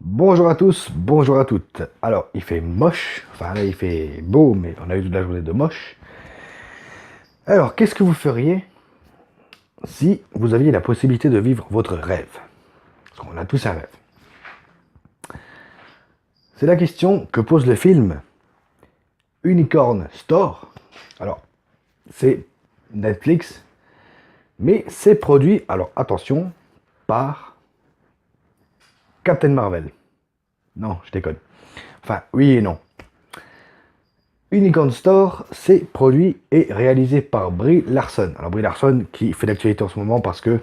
Bonjour à tous, bonjour à toutes. Alors, il fait moche, enfin là il fait beau, mais on a eu toute la journée de moche. Alors, qu'est-ce que vous feriez si vous aviez la possibilité de vivre votre rêve? Parce qu'on a tous un rêve. C'est la question que pose le film Unicorn Store. Alors, c'est Netflix, mais c'est produit, alors attention, par Captain Marvel. Non, je déconne. Enfin, oui et non. Unicorn Store, c'est produit et réalisé par Brie Larson. Alors Brie Larson qui fait l'actualité en ce moment parce que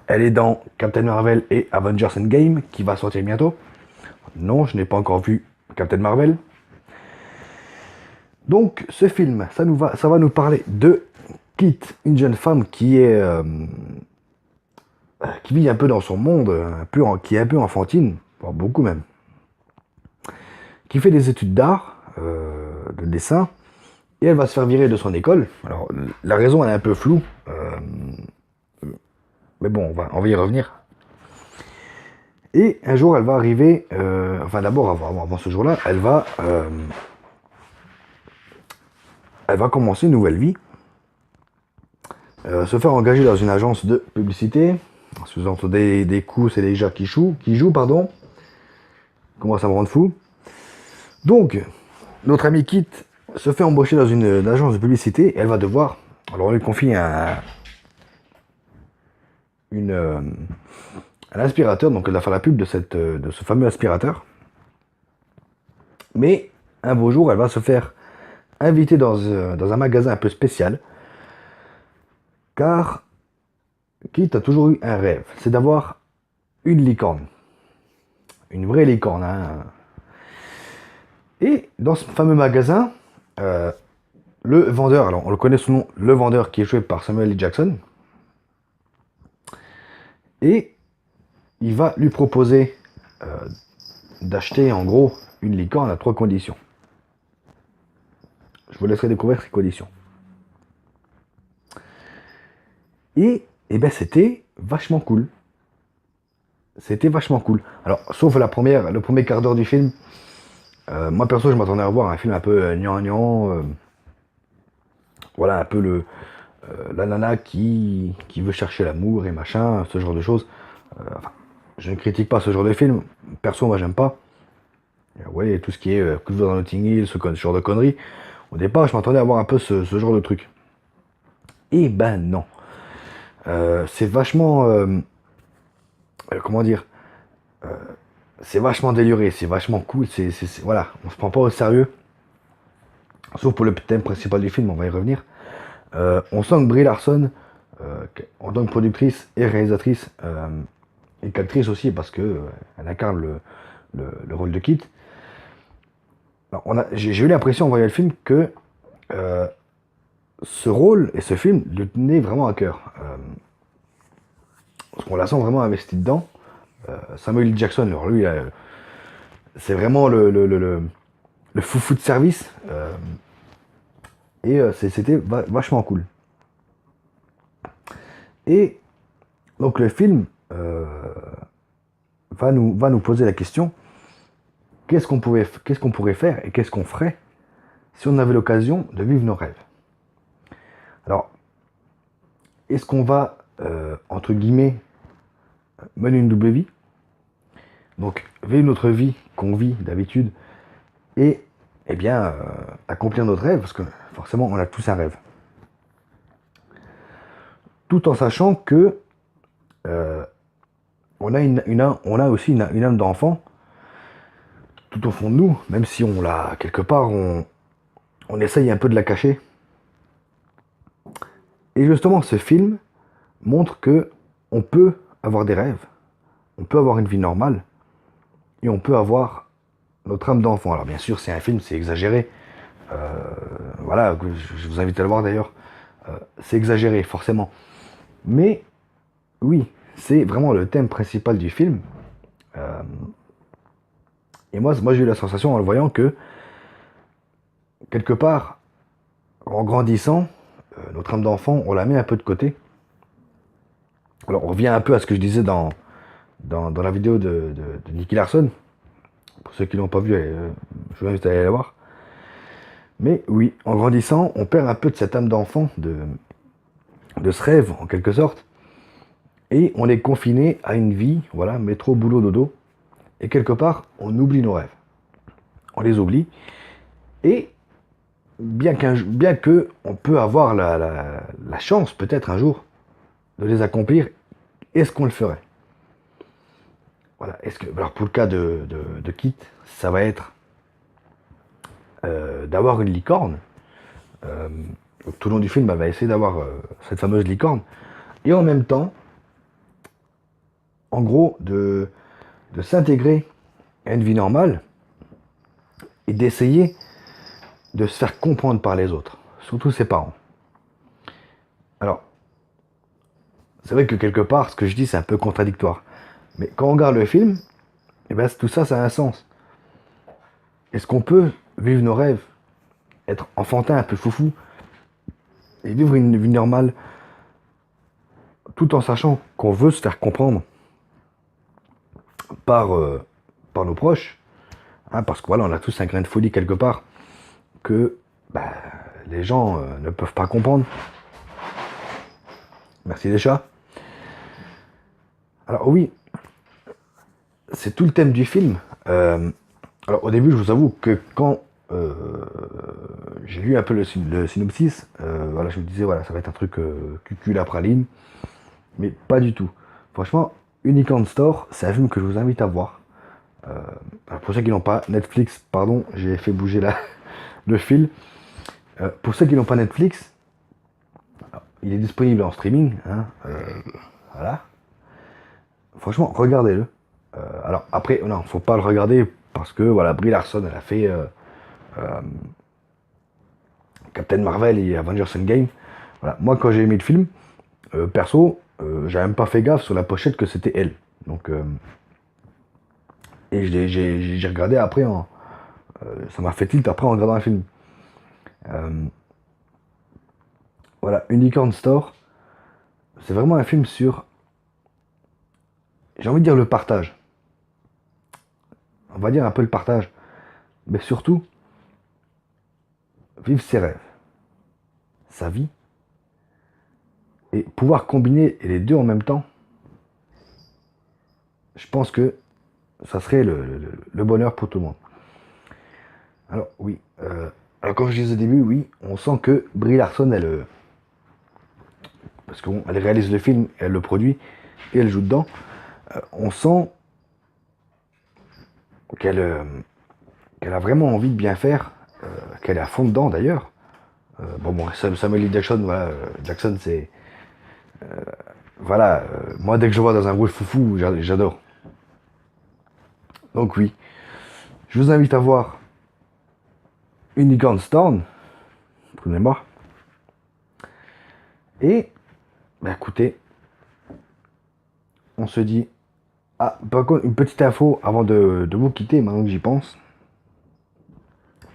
elle est dans Captain Marvel et Avengers Endgame qui va sortir bientôt. Non, je n'ai pas encore vu Captain Marvel. Donc ce film, ça va nous parler de Kit, une jeune femme qui vit un peu dans son monde, qui est un peu enfantine, voire beaucoup même, qui fait des études d'art, de dessin, et elle va se faire virer de son école. Alors, la raison, elle est un peu floue, mais bon, on va y revenir. Et un jour, elle va arriver, enfin d'abord, avant ce jour-là, elle va commencer une nouvelle vie, se faire engager dans une agence de publicité, en se faisant des coups, c'est les gens qui jouent, pardon. Comment ça me rend fou. Donc, notre ami Kit se fait embaucher dans une agence de publicité et elle va devoir. Alors on lui confie un aspirateur, donc elle va faire la pub de ce fameux aspirateur. Mais un beau jour, elle va se faire inviter dans un magasin un peu spécial, car Kit a toujours eu un rêve, c'est d'avoir une licorne. Une vraie licorne. Hein. Et dans ce fameux magasin, euh, le vendeur, alors on le connaît sous le nom, le vendeur qui est joué par Samuel L. Jackson, et il va lui proposer d'acheter en gros une licorne à trois conditions. Je vous laisserai découvrir ces conditions. Et ben c'était vachement cool. C'était vachement cool. Alors, sauf le premier quart d'heure du film. Moi perso, je m'attendais à voir un film un peu gnangnan. Voilà, un peu la nana qui veut chercher l'amour et machin, ce genre de choses. Enfin, je ne critique pas ce genre de film. Perso, moi, j'aime pas. Ouais, tout ce qui est Coup de foudre dans Notting Hill, ce genre de conneries. Au départ, je m'attendais à voir un peu ce genre de truc. Et ben non. C'est vachement. Comment dire, c'est vachement déluré, c'est vachement cool. Voilà, on se prend pas au sérieux. Sauf pour le thème principal du film, on va y revenir. On sent que Brie Larson, en tant que productrice et réalisatrice, et qu'actrice aussi, parce que elle incarne le rôle de Kit. J'ai eu l'impression en voyant le film que euh, ce rôle et ce film le tenaient vraiment à cœur. Parce qu'on la sent vraiment investie dedans. Samuel L. Jackson, alors lui, c'est vraiment le foufou de service. Et c'était vachement cool. Et donc le film va nous poser la question, qu'est-ce qu'on pourrait faire et qu'est-ce qu'on ferait si on avait l'occasion de vivre nos rêves. Alors, est-ce qu'on va, entre guillemets, mener une double vie? Donc, vivre notre vie qu'on vit d'habitude et, eh bien, accomplir notre rêve, parce que forcément, on a tous un rêve. Tout en sachant que euh, on a aussi une âme d'enfant tout au fond de nous, même si on l'a quelque part, on essaye un peu de la cacher. Et justement, ce film montre que on peut avoir des rêves, on peut avoir une vie normale, et on peut avoir notre âme d'enfant. Alors bien sûr, c'est un film, c'est exagéré. Voilà, je vous invite à le voir d'ailleurs. C'est exagéré, forcément. Mais oui, c'est vraiment le thème principal du film. Et moi j'ai eu la sensation en le voyant que, quelque part, en grandissant, notre âme d'enfant, on la met un peu de côté. Alors on revient un peu à ce que je disais dans la vidéo de Nicky Larson. Pour ceux qui l'ont pas vu, je vous invite à aller la voir. Mais oui, en grandissant, on perd un peu de cette âme d'enfant, de ce rêve en quelque sorte. Et on est confiné à une vie, voilà, métro, boulot, dodo. Et quelque part, on oublie nos rêves. On les oublie. Et bien que on peut avoir la chance, peut-être un jour, de les accomplir, est-ce qu'on le ferait? Voilà. Alors pour le cas de Kit, ça va être d'avoir une licorne. Tout le long du film, elle va essayer d'avoir cette fameuse licorne. Et en même temps, en gros, de s'intégrer à une vie normale et d'essayer de se faire comprendre par les autres, surtout ses parents. Alors, c'est vrai que quelque part, ce que je dis, c'est un peu contradictoire. Mais quand on regarde le film, eh ben, tout ça, ça a un sens. Est-ce qu'on peut vivre nos rêves, être enfantin, un peu foufou, et vivre une vie normale, tout en sachant qu'on veut se faire comprendre par nos proches, hein, parce que voilà, on a tous un grain de folie quelque part, que bah, les gens ne peuvent pas comprendre. Merci les chats. Alors oui, c'est tout le thème du film. Alors au début, je vous avoue que quand j'ai lu un peu le synopsis, voilà, je me disais, voilà, ça va être un truc cucul à praline, mais pas du tout. Franchement, Unicorn Store, c'est un film que je vous invite à voir. Alors pour ceux qui n'ont pas Netflix, pardon, j'ai fait bouger le fil. Pour ceux qui n'ont pas Netflix, il est disponible en streaming, hein, voilà. Franchement, regardez-le. Alors après, non, faut pas le regarder parce que voilà, Brie Larson, elle a fait Captain Marvel et Avengers Endgame. Voilà. Moi, quand j'ai aimé le film, perso, j'avais même pas fait gaffe sur la pochette que c'était elle. Donc, et j'ai regardé après, ça m'a fait tilt après en regardant le film. Voilà, Unicorn Store, c'est vraiment un film sur, j'ai envie de dire le partage. On va dire un peu le partage. Mais surtout, vivre ses rêves, sa vie, et pouvoir combiner les deux en même temps, je pense que ça serait le bonheur pour tout le monde. Alors oui, alors comme je disais au début, oui, on sent que Brie Larson, parce qu'elle réalise le film, elle le produit et elle joue dedans, on sent qu'elle a vraiment envie de bien faire, qu'elle est à fond dedans d'ailleurs. Bon, Samuel L. Jackson, voilà, Jackson c'est... voilà, moi dès que je vois dans un rôle foufou, j'adore. Donc oui, je vous invite à voir Unicorn Store, prenez-moi. Et, bah écoutez, on se dit... Ah, par contre, une petite info avant de vous quitter, maintenant que j'y pense.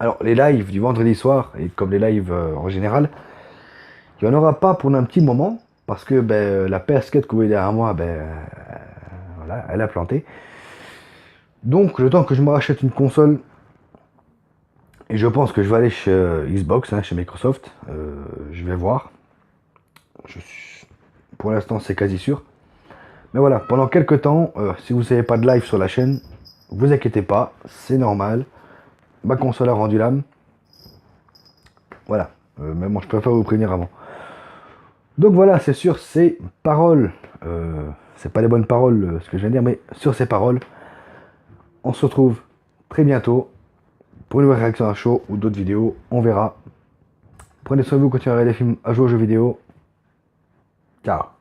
Alors, les lives du vendredi soir, et comme les lives en général, il n'y en aura pas pour un petit moment, parce que ben, la PS4 que vous voyez derrière moi, ben, voilà, elle a planté. Donc, le temps que je me rachète une console, et je pense que je vais aller chez Xbox, hein, chez Microsoft, je vais voir. Pour l'instant, c'est quasi sûr. Mais voilà, pendant quelques temps, si vous n'avez pas de live sur la chaîne, vous inquiétez pas, c'est normal. Ma console a rendu l'âme. Voilà, mais bon, je préfère vous prévenir avant. Donc voilà, c'est sur ces paroles, c'est pas les bonnes paroles ce que je viens de dire, mais sur ces paroles, on se retrouve très bientôt pour une nouvelle réaction à chaud ou d'autres vidéos, on verra. Prenez soin de vous, continuez à regarder des films, à jouer aux jeux vidéo. Ciao.